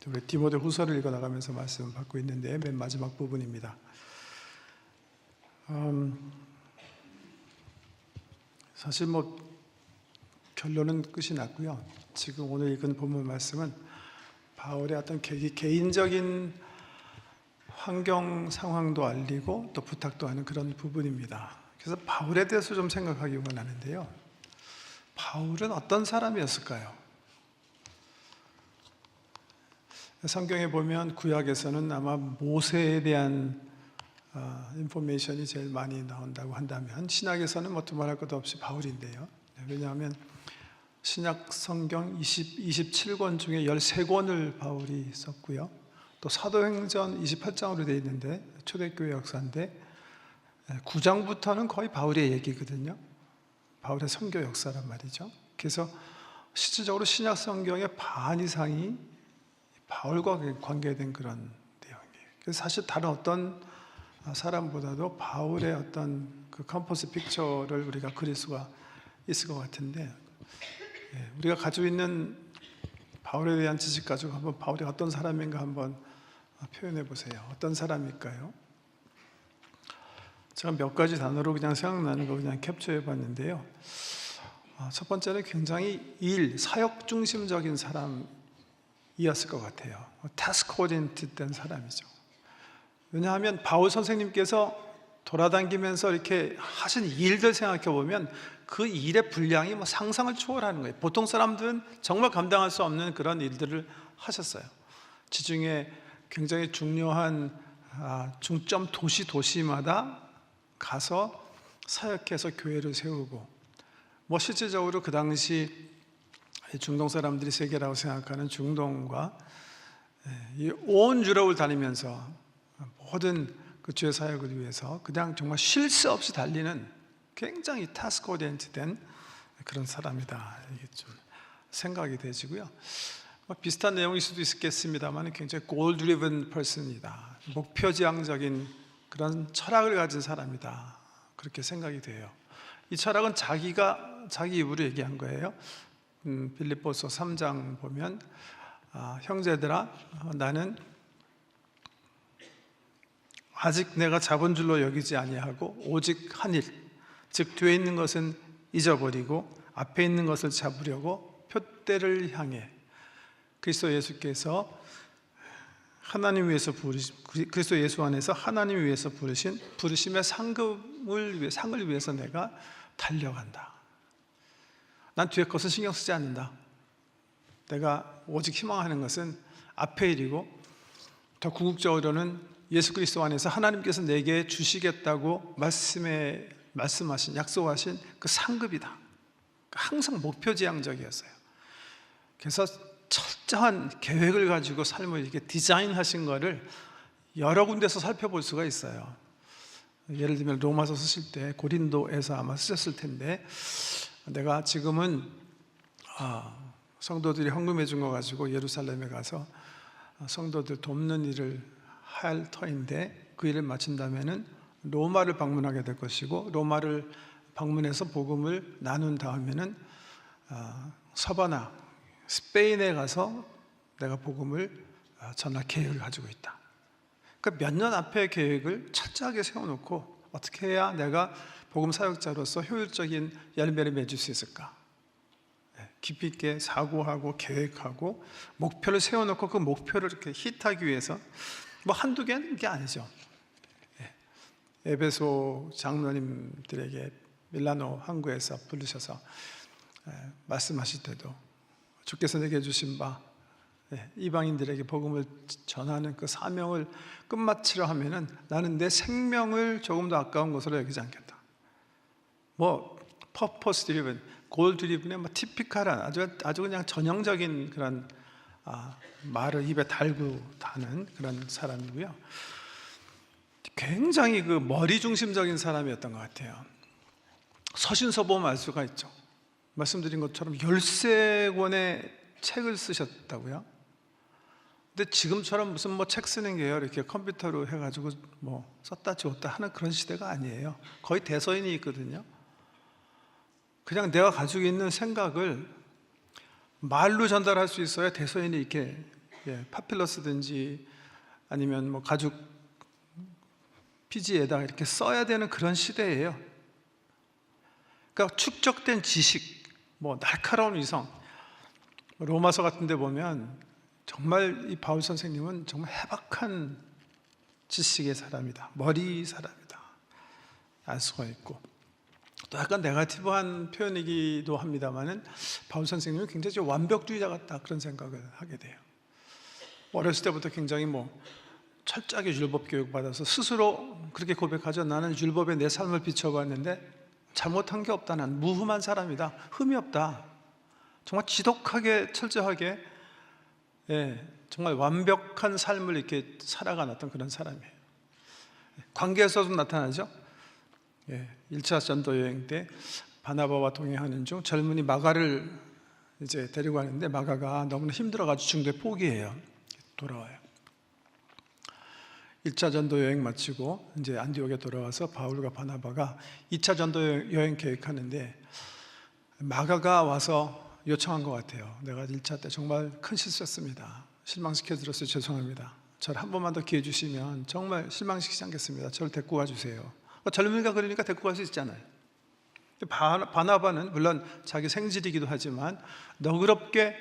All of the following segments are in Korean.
우리 디모데 후서를 읽어나가면서 말씀을 받고 있는데 맨 마지막 부분입니다. 사실 결론은 끝이 났고요. 지금 오늘 읽은 본문 말씀은 바울의 어떤 개인적인 환경 상황도 알리고 또 부탁도 하는 그런 부분입니다. 그래서 바울에 대해서 좀 생각하기 원하는데요. 바울은 어떤 사람이었을까요? 성경에 보면 구약에서는 아마 모세에 대한 인포메이션이 제일 많이 나온다고 한다면 신약에서는 두말할 것도 없이 바울인데요. 왜냐하면 신약 성경 27권 중에 13권을 바울이 썼고요. 또 사도행전 28장으로 되어 있는데 초대교회 역사인데 9장부터는 거의 바울의 얘기거든요. 바울의 선교 역사란 말이죠. 그래서 실질적으로 신약 성경의 반 이상이 바울과 관계된 그런 내용이에요. 그래서 사실 다른 어떤 사람보다도 바울의 어떤 그 컴포스 픽처를 우리가 그릴 수가 있을 것 같은데, 우리가 가지고 있는 바울에 대한 지식 가지고 한번 바울이 어떤 사람인가 한번 표현해 보세요. 어떤 사람일까요? 제가 몇 가지 단어로 그냥 생각나는 거 그냥 캡처해 봤는데요. 첫 번째는 굉장히 사역 중심적인 사람이었을 것 같아요. 타스크 오리엔티드 된 사람이죠. 왜냐하면 바울 선생님께서 돌아다니면서 이렇게 하신 일들 생각해 보면 그 일의 분량이 상상을 초월하는 거예요. 보통 사람들은 정말 감당할 수 없는 그런 일들을 하셨어요. 지중해 굉장히 중요한 중점 도시마다 가서 사역해서 교회를 세우고, 실질적으로 그 당시 중동 사람들이 세계라고 생각하는 중동과 온 유럽을 다니면서 모든 그 주의 사역을 위해서 그냥 정말 쉴 새 없이 달리는 굉장히 타스크 오리엔티드된 그런 사람이다, 이게 좀 생각이 되지고요. 비슷한 내용일 수도 있겠습니다만 굉장히 goal driven person이다, 목표지향적인 그런 철학을 가진 사람이다, 그렇게 생각이 돼요. 이 철학은 자기 입으로 얘기한 거예요. 빌립보서 3장 보면 형제들아, 나는 아직 내가 잡은 줄로 여기지 아니하고 오직 한 일, 즉 뒤에 있는 것은 잊어버리고 앞에 있는 것을 잡으려고 표대를 향해 그리스도 예수께서 그리스도 예수 안에서 하나님 위해서 부르신 부르심의 상을 위해서 내가 달려간다. 난 뒤에 것은 신경 쓰지 않는다. 내가 오직 희망하는 것은 앞의 일이고, 더 궁극적으로는 예수 그리스도 안에서 하나님께서 내게 주시겠다고 말씀하신, 약속하신 그 상급이다. 항상 목표지향적이었어요. 그래서 철저한 계획을 가지고 삶을 이렇게 디자인하신 거를 여러 군데서 살펴볼 수가 있어요. 예를 들면 로마서 쓰실 때 고린도에서 아마 쓰셨을 텐데, 내가 지금은 성도들이 헌금해 준 거 가지고 예루살렘에 가서 성도들 돕는 일을 할 터인데, 그 일을 마친다면은 로마를 방문하게 될 것이고, 로마를 방문해서 복음을 나눈 다음에는 서바나 스페인에 가서 내가 복음을 전할 계획을 가지고 있다. 그러니까 몇 년 앞에 계획을 철저하게 세워놓고 어떻게 해야 내가 복음 사역자로서 효율적인 열매를 맺을 수 있을까? 깊이 있게 사고하고 계획하고 목표를 세워놓고 그 목표를 이렇게 히트하기 위해서 한두 개는 게 아니죠. 에베소 장로님들에게 밀라노 항구에서 부르셔서 말씀하실 때도 주께서 내게 주신 바 이방인들에게 복음을 전하는 그 사명을 끝마치려 하면은 나는 내 생명을 조금 더 아까운 것으로 여기지 않겠다. purpose driven, goal driven의 티피컬한 아주 그냥 전형적인 그런 말을 입에 달고 다는 그런 사람이고요. 굉장히 그 머리 중심적인 사람이었던 것 같아요. 서신서 보면 알 수가 있죠. 말씀드린 것처럼 13권의 책을 쓰셨다고요. 근데 지금처럼 무슨 책 쓰는 게요, 이렇게 컴퓨터로 해가지고 썼다 지웠다 하는 그런 시대가 아니에요. 거의 대서인이 있거든요. 그냥 내가 가지고 있는 생각을 말로 전달할 수 있어야 대서인이 이렇게 파필러스든지 아니면 뭐 가죽 피지에다가 이렇게 써야 되는 그런 시대예요. 그러니까 축적된 지식, 뭐 날카로운 위성, 로마서 같은 데 보면 정말 이 바울 선생님은 정말 해박한 지식의 사람이다, 머리 사람이다 알 수가 있고, 또 약간 네거티브한 표현이기도 합니다만은 바울 선생님은 굉장히 좀 완벽주의자 같다 그런 생각을 하게 돼요. 어렸을 때부터 굉장히 뭐 철저하게 율법 교육 받아서 스스로 그렇게 고백하죠. 나는 율법에 내 삶을 비춰봤는데 잘못한 게 없다. 난 무흠한 사람이다. 흠이 없다. 정말 지독하게 철저하게 정말 완벽한 삶을 이렇게 살아가놨던 그런 사람이에요. 관계에서도 나타나죠. 1차 전도 여행 때 바나바와 동행하는 중 젊은이 마가를 이제 데리고 가는데 마가가 너무나 힘들어가지고 중도에 포기해요. 돌아와요. 1차 전도 여행 마치고 이제 안디옥에 돌아와서 바울과 바나바가 2차 전도 여행 계획하는데 마가가 와서 요청한 것 같아요. 내가 1차 때 정말 큰 실수했습니다. 실망시켜 드려서 죄송합니다. 저를 한 번만 더 기회 주시면 정말 실망시키지 않겠습니다. 저를 데리고 가주세요. 젊은이가 그러니까 데리고 갈 수 있잖아요. 바나바는 물론 자기 생질이기도 하지만 너그럽게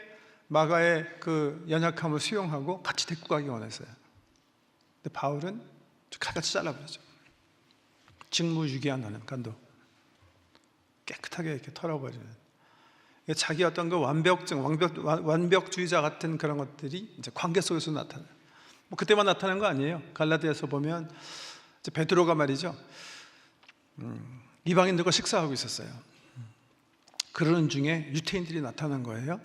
마가의 그 연약함을 수용하고 같이 데리고 가기 원했어요. 근데 바울은 칼같이 잘라버리죠. 직무유기한 너는 간도 깨끗하게 이렇게 털어버리는, 자기 어떤 그 완벽주의자 같은 그런 것들이 이제 관계 속에서 나타나요. 뭐 그때만 나타난 거 아니에요. 갈라디아서 보면 이제 베드로가 말이죠, 이방인들과 식사하고 있었어요. 그러는 중에 유태인들이 나타난 거예요.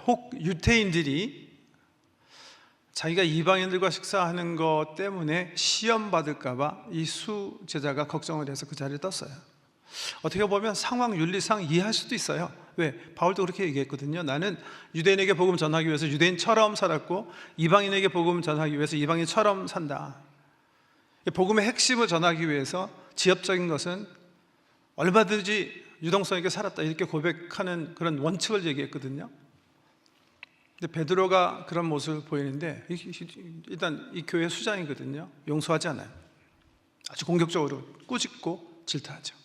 혹 유태인들이 자기가 이방인들과 식사하는 것 때문에 시험 받을까 봐 이 수 제자가 걱정을 해서 그 자리에 떴어요. 어떻게 보면 상황 윤리상 이해할 수도 있어요. 왜? 바울도 그렇게 얘기했거든요. 나는 유대인에게 복음 전하기 위해서 유대인처럼 살았고 이방인에게 복음 전하기 위해서 이방인처럼 산다. 복음의 핵심을 전하기 위해서 지엽적인 것은 얼마든지 유동성 있게 살았다 이렇게 고백하는 그런 원칙을 얘기했거든요. 근데 베드로가 그런 모습을 보이는데 일단 이 교회 수장이거든요. 용서하지 않아요. 아주 공격적으로 꾸짖고 질타하죠.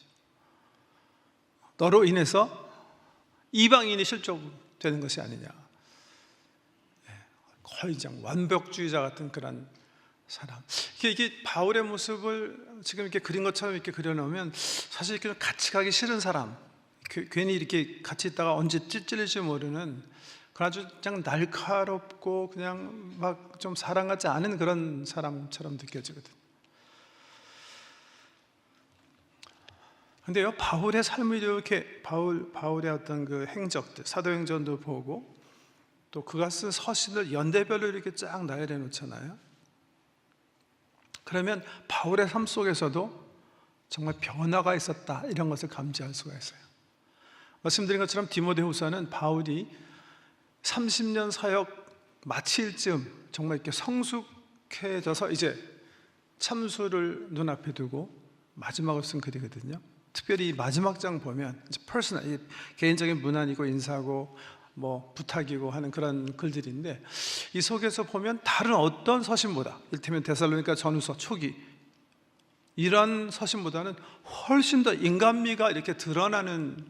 너로 인해서 이방인이 실족되는 것이 아니냐. 거의 완벽주의자 같은 그런 사람. 이게 바울의 모습을 지금 이렇게 그린 것처럼 이렇게 그려놓으면 사실 이렇게 같이 가기 싫은 사람, 괜히 이렇게 같이 있다가 언제 찔찔릴지 모르는 아주 그냥 날카롭고 그냥 막 좀 사랑하지 않은 그런 사람처럼 느껴지거든요. 근데요, 바울의 삶을 이렇게 바울의 어떤 그 행적들, 사도행전도 보고 또 그가 쓴 서신을 연대별로 이렇게 쫙 나열해 놓잖아요. 그러면 바울의 삶 속에서도 정말 변화가 있었다 이런 것을 감지할 수가 있어요. 말씀드린 것처럼 디모데후서는 바울이 30년 사역 마칠 즈음 정말 이렇게 성숙해져서 이제 참수를 눈앞에 두고 마지막을 쓴 글이거든요. 특별히 마지막 장 보면 이제 퍼스널, 개인적인 문안이고 인사고 뭐 부탁이고 하는 그런 글들인데 이 속에서 보면 다른 어떤 서신보다, 이를테면 데살로니가 전후서 초기 이런 서신보다는 훨씬 더 인간미가 이렇게 드러나는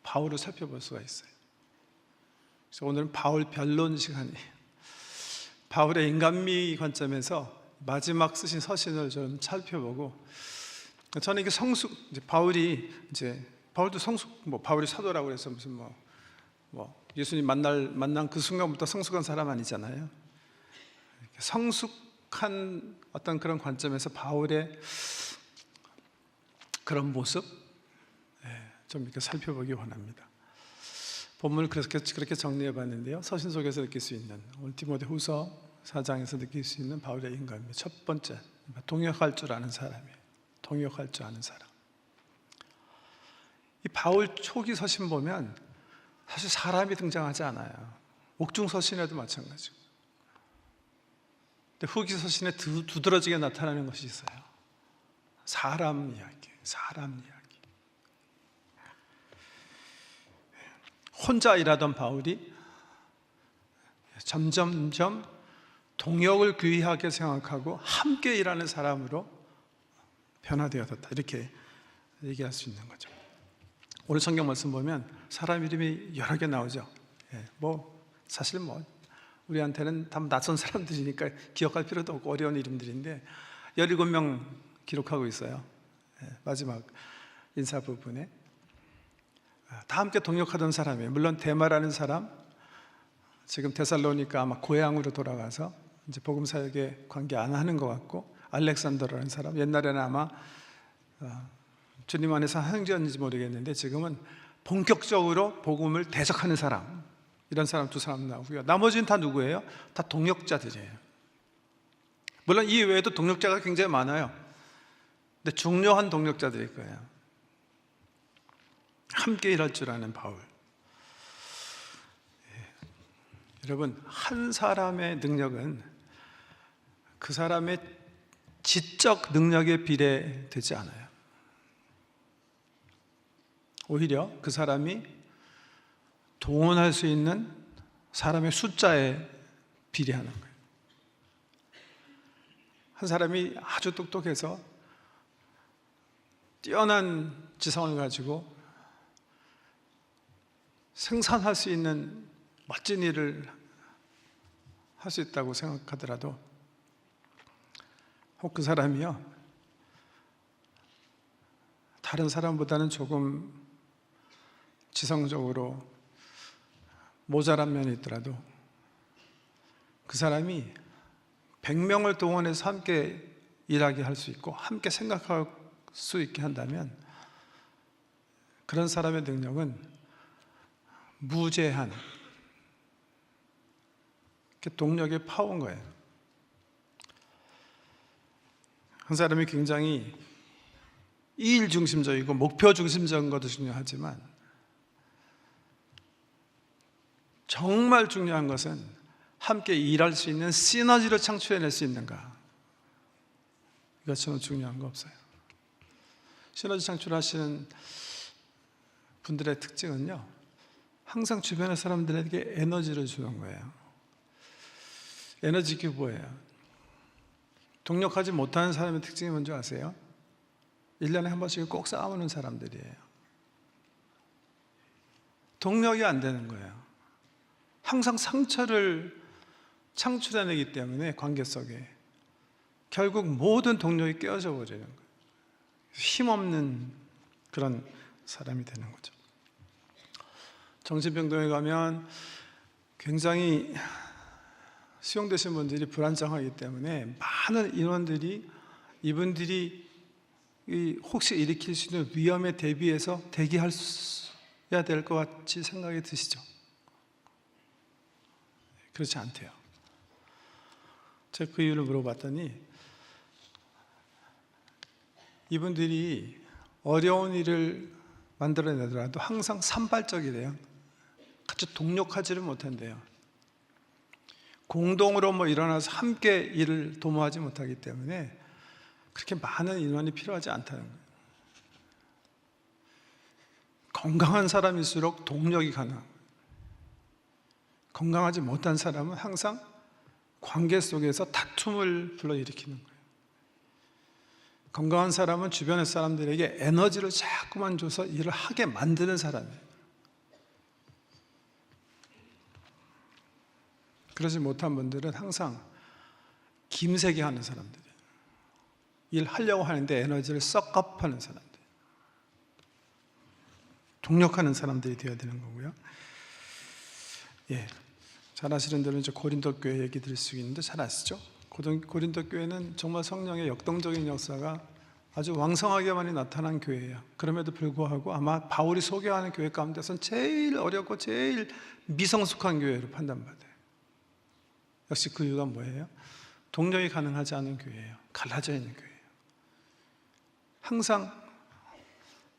바울을 살펴볼 수가 있어요. 그래서 오늘은 바울 변론 시간이에요. 바울의 인간미 관점에서 마지막 쓰신 서신을 좀 살펴보고, 저는 이게 이제 바울도 성숙, 뭐 바울이 사도라고 해서 무슨 예수님 만난 그 순간부터 성숙한 사람 아니잖아요. 성숙한 어떤 그런 관점에서 바울의 그런 모습 좀 이렇게 살펴보기 원합니다. 본문을 그렇게 정리해 봤는데요, 서신 속에서 느낄 수 있는, 오늘 디모데후서 4장에서 느낄 수 있는 바울의 인간미, 첫 번째, 동역할 줄 아는 사람이에요. 동역할 줄 아는 사람. 이 바울 초기 서신 보면 사실 사람이 등장하지 않아요. 옥중 서신에도 마찬가지고. 근데 후기 서신에 두드러지게 나타나는 것이 있어요. 사람 이야기. 혼자 일하던 바울이 점점점 동역을 귀하게 생각하고 함께 일하는 사람으로 변화되어졌다, 이렇게 얘기할 수 있는 거죠. 오늘 성경 말씀 보면 사람 이름이 여러 개 나오죠. 사실 우리한테는 다 낯선 사람들이니까 기억할 필요도 없고 어려운 이름들인데 17명 기록하고 있어요. 마지막 인사 부분에 다 함께 동역하던 사람이에요. 물론 데마라는 사람, 지금 데살로니가 아마 고향으로 돌아가서 이제 복음 사역에 관계 안 하는 것 같고, 알렉산더라는 사람, 옛날에는 아마 주님 안에서 형제였는지 모르겠는데 지금은 본격적으로 복음을 대적하는 사람, 이런 사람 두 사람 나오고요. 나머지는 다 누구예요? 다 동역자들이에요. 물론 이 외에도 동역자가 굉장히 많아요. 근데 중요한 동역자들일 거예요. 함께 일할 줄 아는 바울. 여러분, 한 사람의 능력은 그 사람의 지적 능력에 비례되지 않아요. 오히려 그 사람이 동원할 수 있는 사람의 숫자에 비례하는 거예요. 한 사람이 아주 똑똑해서 뛰어난 지성을 가지고 생산할 수 있는 멋진 일을 할 수 있다고 생각하더라도, 혹 그 사람이요 다른 사람보다는 조금 지성적으로 모자란 면이 있더라도 그 사람이 100명을 동원해서 함께 일하게 할 수 있고 함께 생각할 수 있게 한다면 그런 사람의 능력은 무제한 동력의 파워인 거예요. 한 사람이 굉장히 이일 중심적이고 목표 중심적인 것도 중요하지만 정말 중요한 것은 함께 일할 수 있는 시너지를 창출해낼 수 있는가. 이것처럼 중요한 거 없어요. 시너지 창출하시는 분들의 특징은요, 항상 주변의 사람들에게 에너지를 주는 거예요. 에너지 기부예요. 동력하지 못하는 사람의 특징이 뭔지 아세요? 1년에 한 번씩 꼭 싸우는 사람들이에요. 동력이 안 되는 거예요. 항상 상처를 창출해내기 때문에 관계 속에 결국 모든 동력이 깨어져 버리는 거예요. 힘없는 그런 사람이 되는 거죠. 정신병동에 가면 굉장히 수용되신 분들이 불안정하기 때문에 많은 인원들이 이분들이 혹시 일으킬 수 있는 위험에 대비해서 대기해야 될 것 같이 생각이 드시죠? 그렇지 않대요. 제가 그 이유를 물어봤더니 이분들이 어려운 일을 만들어내더라도 항상 산발적이래요. 같이 동력하지를 못한대요. 공동으로 일어나서 함께 일을 도모하지 못하기 때문에 그렇게 많은 인원이 필요하지 않다는 거예요. 건강한 사람일수록 동력이 가능한 거예요. 건강하지 못한 사람은 항상 관계 속에서 다툼을 불러일으키는 거예요. 건강한 사람은 주변의 사람들에게 에너지를 자꾸만 줘서 일을 하게 만드는 사람이에요. 그러지 못한 분들은 항상 김세게 하는 사람들이에요. 일하려고 하는데 에너지를 썩업하는 사람들, 동력하는 사람들이 되어야 되는 거고요. 잘 아시는 분들은 이제 고린도 교회 얘기 드릴 수 있는데 잘 아시죠? 고린도 교회는 정말 성령의 역동적인 역사가 아주 왕성하게 많이 나타난 교회예요. 그럼에도 불구하고 아마 바울이 소개하는 교회 가운데서는 제일 어렵고 제일 미성숙한 교회로 판단받아요. 역시 그 이유가 뭐예요? 동력이 가능하지 않은 교회예요. 갈라져 있는 교회예요. 항상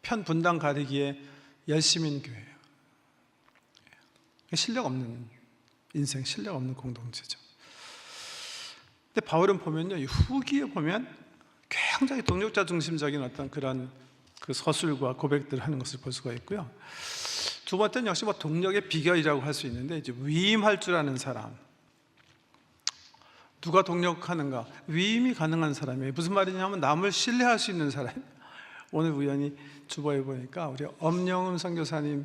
편 분당 가리기에 열심인 교회예요. 실력 없는 인생, 실력 없는 공동체죠. 근데 바울은 보면요, 후기에 보면 굉장히 동력자 중심적인 어떤 그런 그 서술과 고백들을 하는 것을 볼 수가 있고요. 두 번째는 역시 동력의 비결이라고 할 수 있는데, 이제 위임할 줄 아는 사람, 누가 동력하는가? 위임이 가능한 사람이에요. 무슨 말이냐면 남을 신뢰할 수 있는 사람. 오늘 우연히 주보에 보니까 우리 엄영음 선교사님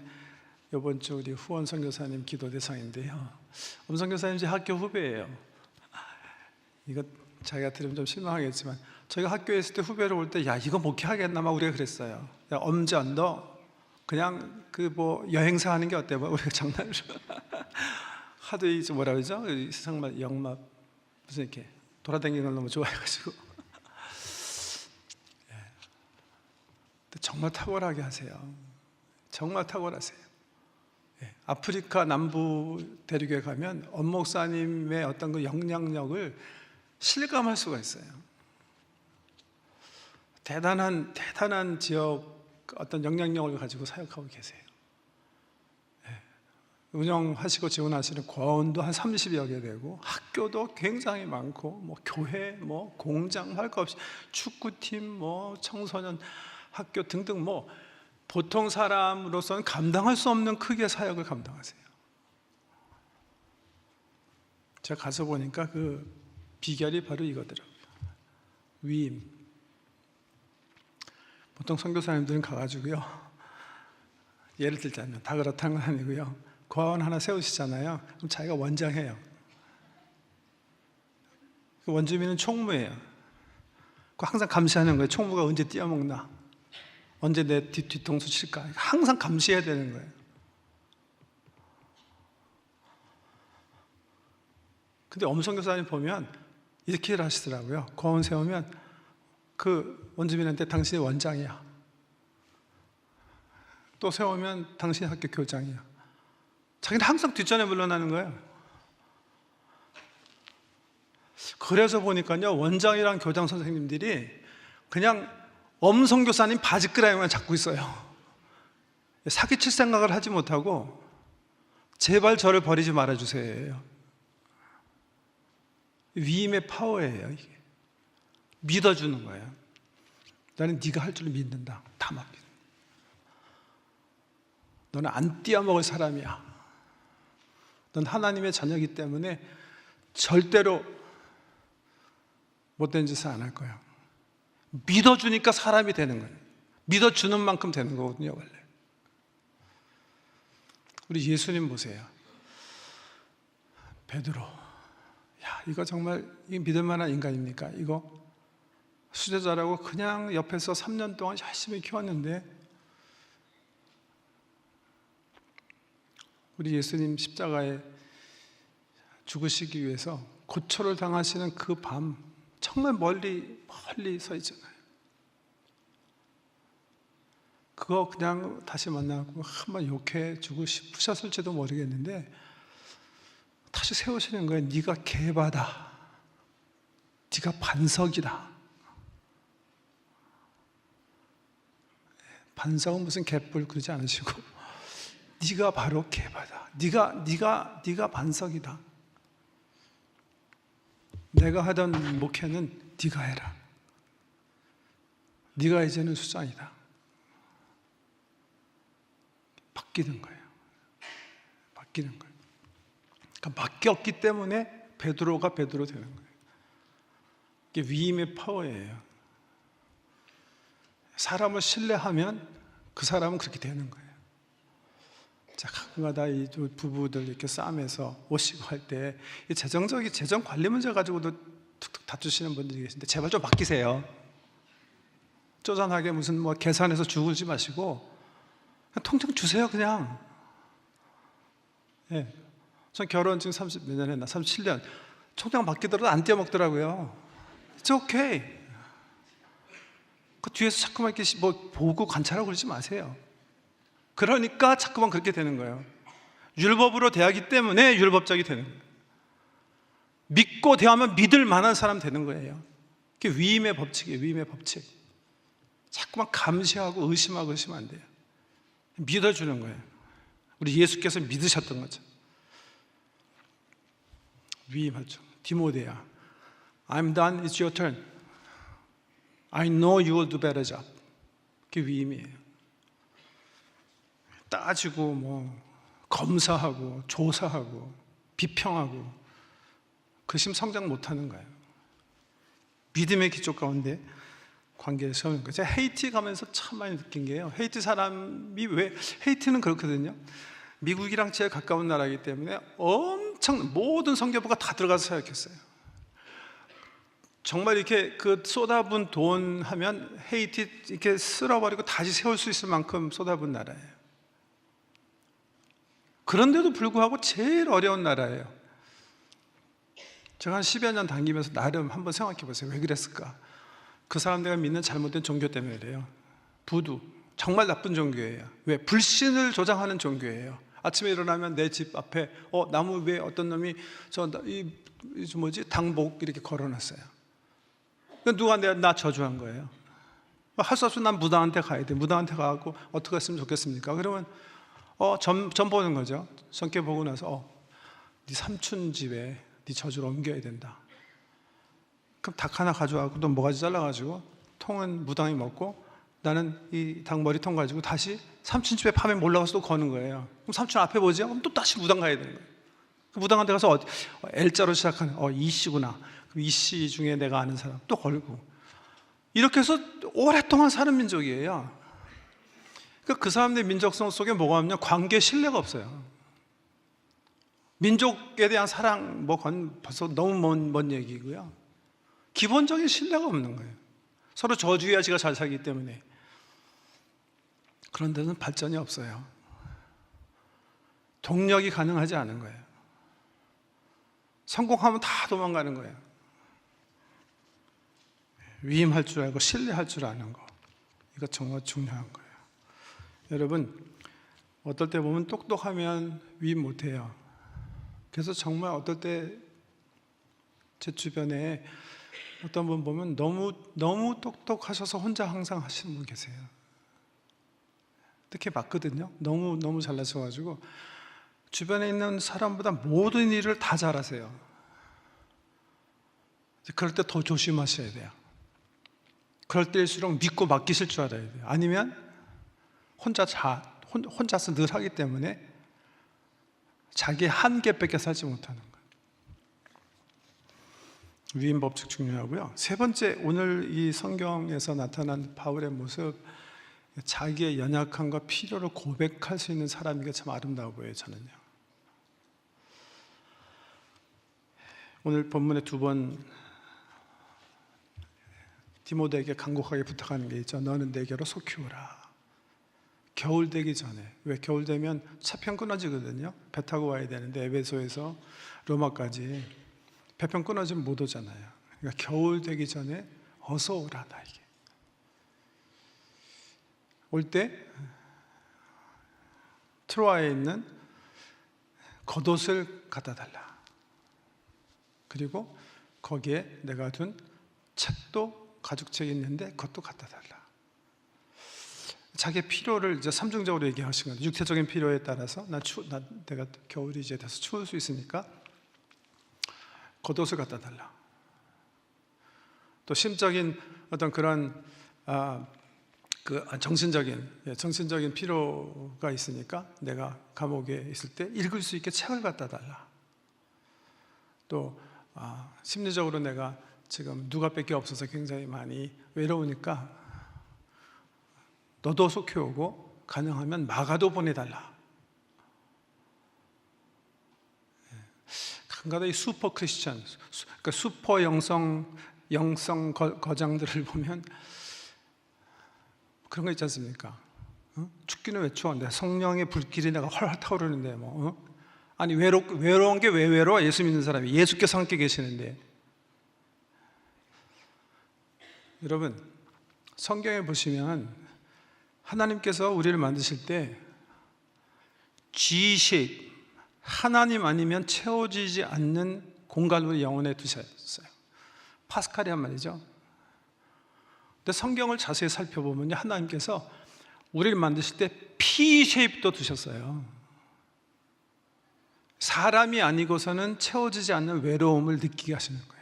이번 주 우리 후원 선교사님 기도 대상인데요. 엄 선교사님 제 학교 후배예요. 이거 자기가 들으면 좀 실망하겠지만 저희가 학교에 있을 때 후배로 올 때 야 이거 목회하겠나 막 우리가 그랬어요. 야 엄전 너 그냥 그 뭐 여행사 하는 게 어때? 뭐 우리가 장난으로 하도 이 뭐라 그러죠? 세상만 영막 무슨 이렇게 돌아다니는 걸 너무 좋아해가지고 정말 탁월하게 하세요. 정말 탁월하세요. 아프리카 남부 대륙에 가면 엄 목사님의 어떤 그 영향력을 실감할 수가 있어요. 대단한 지역 어떤 영향력을 가지고 사역하고 계세요. 운영하시고 지원하시는 과원도 한 30여 개 되고 학교도 굉장히 많고 뭐 교회, 뭐 공장 할 것 없이 축구팀, 뭐 청소년 학교 등등 뭐 보통 사람으로서는 감당할 수 없는 크기의 사역을 감당하세요. 제가 가서 보니까 그 비결이 바로 이거더라고요. 위임. 보통 선교사님들은 가가지고요, 예를 들자면 다 그렇다는 건 아니고요, 과원 하나 세우시잖아요. 그럼 자기가 원장해요. 그 원주민은 총무예요. 그 항상 감시하는 거예요. 총무가 언제 뛰어먹나, 언제 내 뒤통수 칠까, 항상 감시해야 되는 거예요. 근데 엄선교사님 보면 이렇게 일을 하시더라고요. 과원 세우면 그 원주민한테 당신이 원장이야. 또 세우면 당신이 학교 교장이야. 자기는 항상 뒷전에 물러나는 거예요. 그래서 보니까요, 원장이랑 교장 선생님들이 그냥 엄선교사님 바지끄라이만 잡고 있어요. 사기칠 생각을 하지 못하고 제발 저를 버리지 말아주세요. 위임의 파워예요. 이게 믿어주는 거예요. 나는 네가 할 줄 믿는다. 다 맡기는. 너는 안 띄어먹을 사람이야. 넌 하나님의 자녀이기 때문에 절대로 못된 짓을 안 할 거야. 믿어주니까 사람이 되는 거예요. 믿어주는 만큼 되는 거거든요, 원래. 우리 예수님 보세요. 베드로. 야, 이거 정말 이 믿을 만한 인간입니까? 이거 수제자라고 그냥 옆에서 3년 동안 열심히 키웠는데, 우리 예수님 십자가에 죽으시기 위해서 고초를 당하시는 그 밤 정말 멀리 서 있잖아요. 그거 그냥 다시 만나고 한번 욕해주고 싶으셨을지도 모르겠는데 다시 세우시는 거예요. 네가 개바다, 네가 반석이다. 반석은 무슨 개뿔 그러지 않으시고 네가 바로 개바다. 네가 반석이다. 내가 하던 목회는 네가 해라. 네가 이제는 수장이다. 바뀌는 거예요. 바뀌는 거예요. 그러니까 맡겼기 때문에 베드로가 베드로 되는 거예요. 이게 위임의 파워예요. 사람을 신뢰하면 그 사람은 그렇게 되는 거예요. 자, 가끔가다 이 부부들 이렇게 싸움에서 오시고 할 때 재정 관리 문제 가지고도 툭툭 다투시는 분들이 계신데 제발 좀 바뀌세요. 쪼잔하게 무슨 뭐 계산해서 죽을지 마시고 그냥 통장 주세요, 그냥. 예. 전 결혼 지금 30 몇 년 했나? 37년. 통장 바뀌더라도 안 떼어먹더라고요. It's okay. 그 뒤에서 자꾸만 이렇게 뭐 보고 관찰하고 그러지 마세요. 그러니까 자꾸만 그렇게 되는 거예요. 율법으로 대하기 때문에 율법적이 되는 거예요. 믿고 대하면 믿을 만한 사람 되는 거예요. 그게 위임의 법칙이에요. 위임의 법칙. 자꾸만 감시하고 의심하고 그러시면 안 돼요. 믿어주는 거예요. 우리 예수께서 믿으셨던 거죠. 위임하죠. 디모데야, I'm done, it's your turn. I know you will do better job. 그게 위임이에요. 따지고 뭐 검사하고 조사하고 비평하고 그 심 성장 못하는 거예요. 믿음의 기초 가운데 관계를 세우는 거예요. 제가 헤이티 가면서 참 많이 느낀 게요, 헤이티 사람이 헤이티는 그렇거든요. 미국이랑 제일 가까운 나라이기 때문에 엄청 모든 선교부가 다 들어가서 사역했어요. 정말 이렇게 그 쏟아부은 돈 하면 헤이티 이렇게 쓸어버리고 다시 세울 수 있을 만큼 쏟아부은 나라예요. 그런데도 불구하고 제일 어려운 나라예요. 제가 한 10여 년 다니면서 나름 한번 생각해 보세요. 왜 그랬을까? 그 사람들가 믿는 잘못된 종교 때문에 그래요. 부두, 정말 나쁜 종교예요. 왜? 불신을 조장하는 종교예요. 아침에 일어나면 내 집 앞에 나무 위에 어떤 놈이 당복 이렇게 걸어놨어요. 누가 나 저주한 거예요. 할 수 없으면 난 무당한테 가야 돼. 무당한테 가고 어떻게 했으면 좋겠습니까? 그러면 점 보는 거죠. 성격 보고 나서 네 삼촌 집에 네 저주를 옮겨야 된다. 그럼 닭 하나 가져와고 또 모가지 잘라가지고 통은 무당이 먹고 나는 이 닭 머리통 가지고 다시 삼촌 집에 밤에 몰라가서 또 거는 거예요. 그럼 삼촌 앞에 보지? 그럼 또 다시 무당 가야 되는 거예요. 무당한테 가서 L자로 시작하는 이씨구나. 이씨 중에 내가 아는 사람 또 걸고, 이렇게 해서 오랫동안 사는 민족이에요. 그러니까 그 사람들의 민족성 속에 뭐가 없냐? 관계 신뢰가 없어요. 민족에 대한 사랑 그건 벌써 너무 먼 얘기고요. 기본적인 신뢰가 없는 거예요. 서로 저주해야지가 잘 살기 때문에. 그런 데는 발전이 없어요. 동력이 가능하지 않은 거예요. 성공하면 다 도망가는 거예요. 위임할 줄 알고 신뢰할 줄 아는 거, 이거 정말 중요한 거예요. 여러분, 어떨 때 보면 똑똑하면 위임 못해요. 그래서 정말 어떨 때 제 주변에 어떤 분 보면 너무 똑똑하셔서 혼자 항상 하시는 분 계세요. 특히 봤거든요. 너무 잘나셔가지고 주변에 있는 사람보다 모든 일을 다 잘하세요. 그럴 때 더 조심하셔야 돼요. 그럴 때일수록 믿고 맡기실 줄 알아야 돼요. 아니면 혼자서 늘 하기 때문에 자기 한계밖에 살지 못하는 거예요. 위임 법칙 중요하고요. 세 번째, 오늘 이 성경에서 나타난 바울의 모습, 자기의 연약함과 필요를 고백할 수 있는 사람이기가 참 아름다워 보여요, 저는요. 오늘 본문에 두 번 디모데에게 간곡하게 부탁하는 게 있죠. 너는 내게로 속히 오라. 겨울 되기 전에. 왜? 겨울 되면 차편 끊어지거든요. 배 타고 와야 되는데 에베소에서 로마까지 배편 끊어지면 못 오잖아요. 그러니까 겨울 되기 전에 어서 오라 나에게. 올 때 트로아에 있는 겉옷을 갖다 달라. 그리고 거기에 내가 둔 책도, 가죽책이 있는데 그것도 갖다 달라. 자기의 필요를 이제 삼중적으로 얘기하신 거예요. 육체적인 필요에 따라서 내가 겨울이 이제 돼서 추울 수 있으니까 겉옷을 갖다 달라. 또 심적인 어떤 그런 정신적인 필요가 있으니까 내가 감옥에 있을 때 읽을 수 있게 책을 갖다 달라. 또 심리적으로 내가 지금 누가밖에 없어서 굉장히 많이 외로우니까 너도 속히 오고 가능하면 마가도 보내달라. 간간히 슈퍼 크리스천, 그러니까 슈퍼 영성 거장들을 보면 그런 거 있지 않습니까? 춥기는 왜 추워? 내 성령의 불길이 내가 활활 타오르는데 아니 외로운 게 왜 외로워? 예수 믿는 사람이 예수께서 함께 계시는데. 여러분, 성경에 보시면 하나님께서 우리를 만드실 때 G-shape, 하나님 아니면 채워지지 않는 공간으로 영혼에 두셨어요. 파스칼이란 말이죠. 근데 성경을 자세히 살펴보면 하나님께서 우리를 만드실 때 P-shape도 두셨어요. 사람이 아니고서는 채워지지 않는 외로움을 느끼게 하시는 거예요.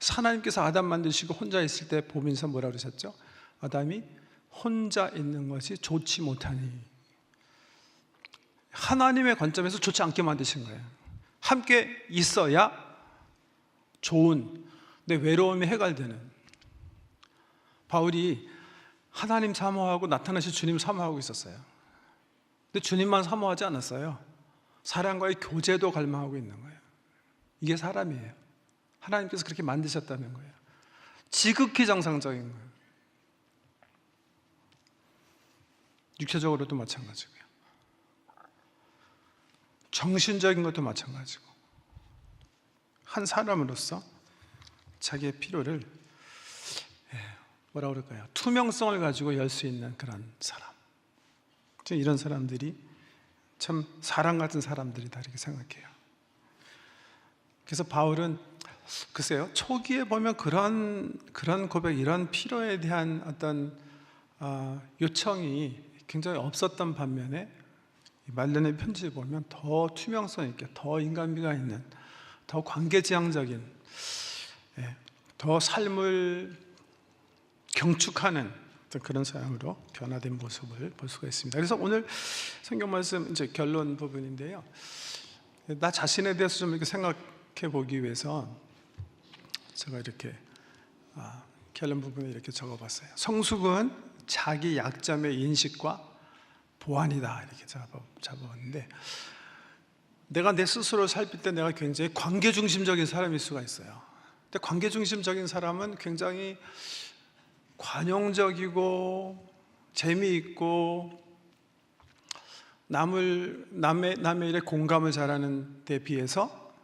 하나님께서 아담 만드시고 혼자 있을 때 보면서 뭐라 그러셨죠? 아담이 혼자 있는 것이 좋지 못하니. 하나님의 관점에서 좋지 않게 만드신 거예요. 함께 있어야 좋은, 내 외로움이 해결되는. 바울이 하나님 사모하고 나타나신 주님 사모하고 있었어요. 근데 주님만 사모하지 않았어요. 사람과의 교제도 갈망하고 있는 거예요. 이게 사람이에요. 하나님께서 그렇게 만드셨다는 거예요. 지극히 정상적인 거예요. 육체적으로도 마찬가지고요. 정신적인 것도 마찬가지고. 한 사람으로서 자기의 필요를 뭐라 그럴까요? 투명성을 가지고 열 수 있는 그런 사람. 이런 사람들이 참 사랑 같은 사람들이다 이렇게 생각해요. 그래서 바울은 글쎄요, 초기에 보면 그런 고백, 이런 필요에 대한 어떤 요청이 굉장히 없었던 반면에 말년의 편지를 보면 더 투명성 있게, 더 인간미가 있는, 더 관계지향적인, 더 삶을 경축하는 그런 사람으로 변화된 모습을 볼 수가 있습니다. 그래서 오늘 성경 말씀 이제 결론 부분인데요. 나 자신에 대해서 좀 이렇게 생각해 보기 위해서 제가 이렇게 결론 부분을 이렇게 적어봤어요. 성숙은 자기 약점의 인식과 보완이다 이렇게 잡아봤는데, 내가 내 스스로를 살필 때 내가 굉장히 관계 중심적인 사람일 수가 있어요. 근데 관계 중심적인 사람은 굉장히 관용적이고 재미있고 남의 일에 공감을 잘하는 데 비해서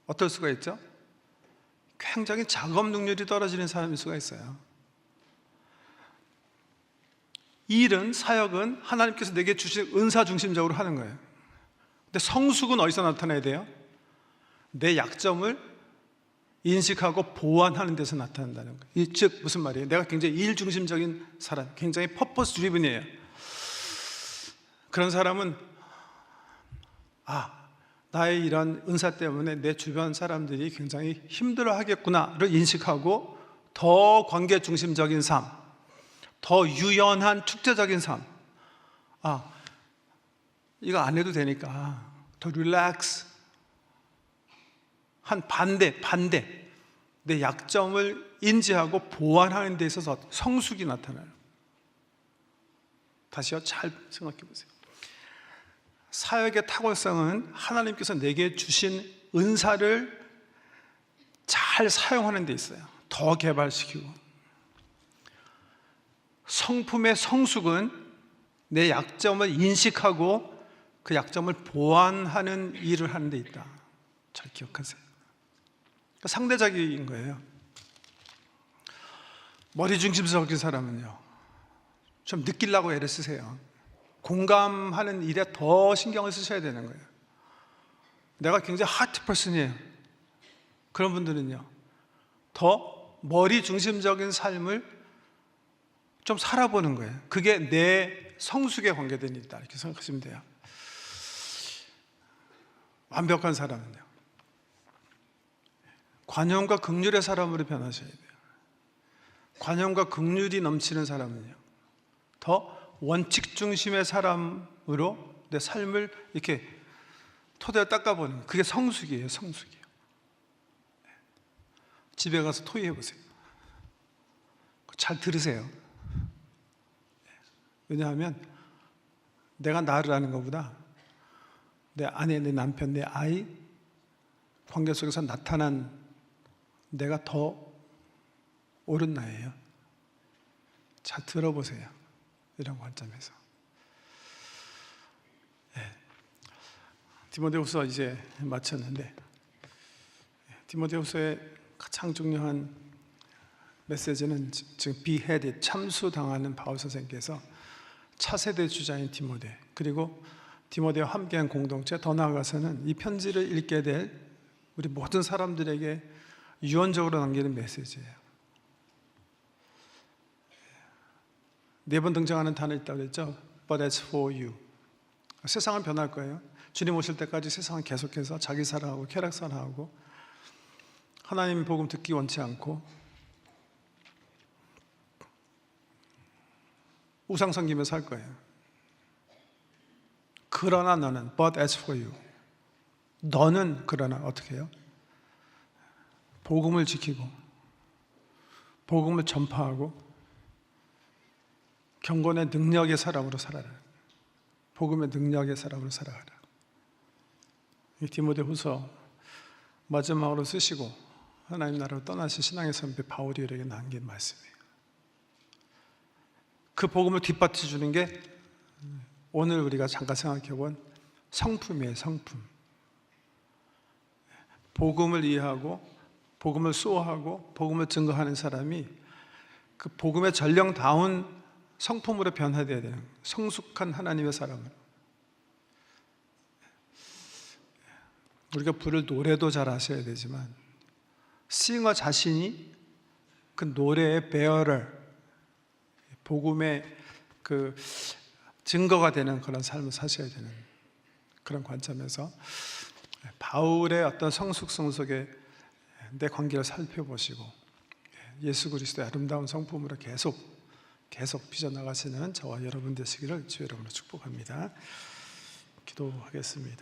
어떨 수가 있죠? 굉장히 작업 능률이 떨어지는 사람일 수가 있어요. 일은, 사역은 하나님께서 내게 주신 은사 중심적으로 하는 거예요. 근데 성숙은 어디서 나타나야 돼요? 내 약점을 인식하고 보완하는 데서 나타난다는 거예요. 즉 무슨 말이에요? 내가 굉장히 일 중심적인 사람, 굉장히 퍼포스 드리븐이에요. 그런 사람은 나의 이런 은사 때문에 내 주변 사람들이 굉장히 힘들어 하겠구나를 인식하고 더 관계 중심적인 삶, 더 유연한 축제적인 삶, 이거 안 해도 되니까 더 릴렉스 한 반대 내 약점을 인지하고 보완하는 데 있어서 성숙이 나타나요. 다시요, 잘 생각해 보세요. 사역의 탁월성은 하나님께서 내게 주신 은사를 잘 사용하는 데 있어요. 더 개발시키고. 성품의 성숙은 내 약점을 인식하고 그 약점을 보완하는 일을 하는 데 있다. 잘 기억하세요. 상대적인 거예요. 머리 중심적인 사람은요, 좀 느끼려고 애를 쓰세요. 공감하는 일에 더 신경을 쓰셔야 되는 거예요. 내가 굉장히 하트 퍼슨이에요. 그런 분들은요, 더 머리 중심적인 삶을 좀 살아보는 거예요. 그게 내 성숙에 관계된 일이다 이렇게 생각하시면 돼요. 완벽한 사람은요, 관용과 긍휼의 사람으로 변하셔야 돼요. 관용과 긍휼이 넘치는 사람은요, 더 원칙 중심의 사람으로 내 삶을 이렇게 토대를 닦아보는 거예요. 그게 성숙이에요. 성숙이에요. 집에 가서 토의해 보세요. 잘 들으세요. 왜냐하면 내가 나를 아는 것보다 내 아내, 내 남편, 내 아이 관계 속에서 나타난 내가 더 옳은 나예요. 잘 들어보세요. 이런 관점에서. 디모데후서 이제 마쳤는데, 디모데후서의 가장 중요한 메시지는 지금 beheaded, 참수당하는 바울 선생님께서 차세대 주자인 디모데, 그리고 디모데와 함께한 공동체, 더 나아가서는 이 편지를 읽게 될 우리 모든 사람들에게 유언적으로 남기는 메시지예요. 4번 등장하는 단어 있다고 그랬죠? But as for you. 세상은 변할 거예요. 주님 오실 때까지 세상은 계속해서 자기 사랑하고 쾌락 사랑하고 하나님 복음 듣기 원치 않고 우상 섬기며 살 거예요. 그러나 너는 But as for you. 너는 그러나 어떻게 해요? 복음을 지키고 복음을 전파하고 경건의 능력의 사람으로 살아라. 복음의 능력의 사람으로 살아가라. 이 디모데후서 마지막으로 쓰시고 하나님 나라로 떠나신 신앙의 선배 바울이 우리에게 남긴 말씀이에요. 그 복음을 뒷받쳐 주는 게 오늘 우리가 잠깐 생각해 본 성품이에요. 성품. 복음을 이해하고 복음을 수호하고 복음을 증거하는 사람이 그 복음의 전령다운 성품으로 변화되어야 되는 성숙한 하나님의 사람을. 우리가 부를 노래도 잘 아셔야 되지만 싱어 자신이 그 노래의 베어럴, 복음의 그 증거가 되는 그런 삶을 사셔야 되는 그런 관점에서 바울의 어떤 성숙성 속에 내 관계를 살펴보시고 예수 그리스도의 아름다운 성품으로 계속 빚어나가시는 저와 여러분 되시기를 주의 이름으로 축복합니다. 기도하겠습니다.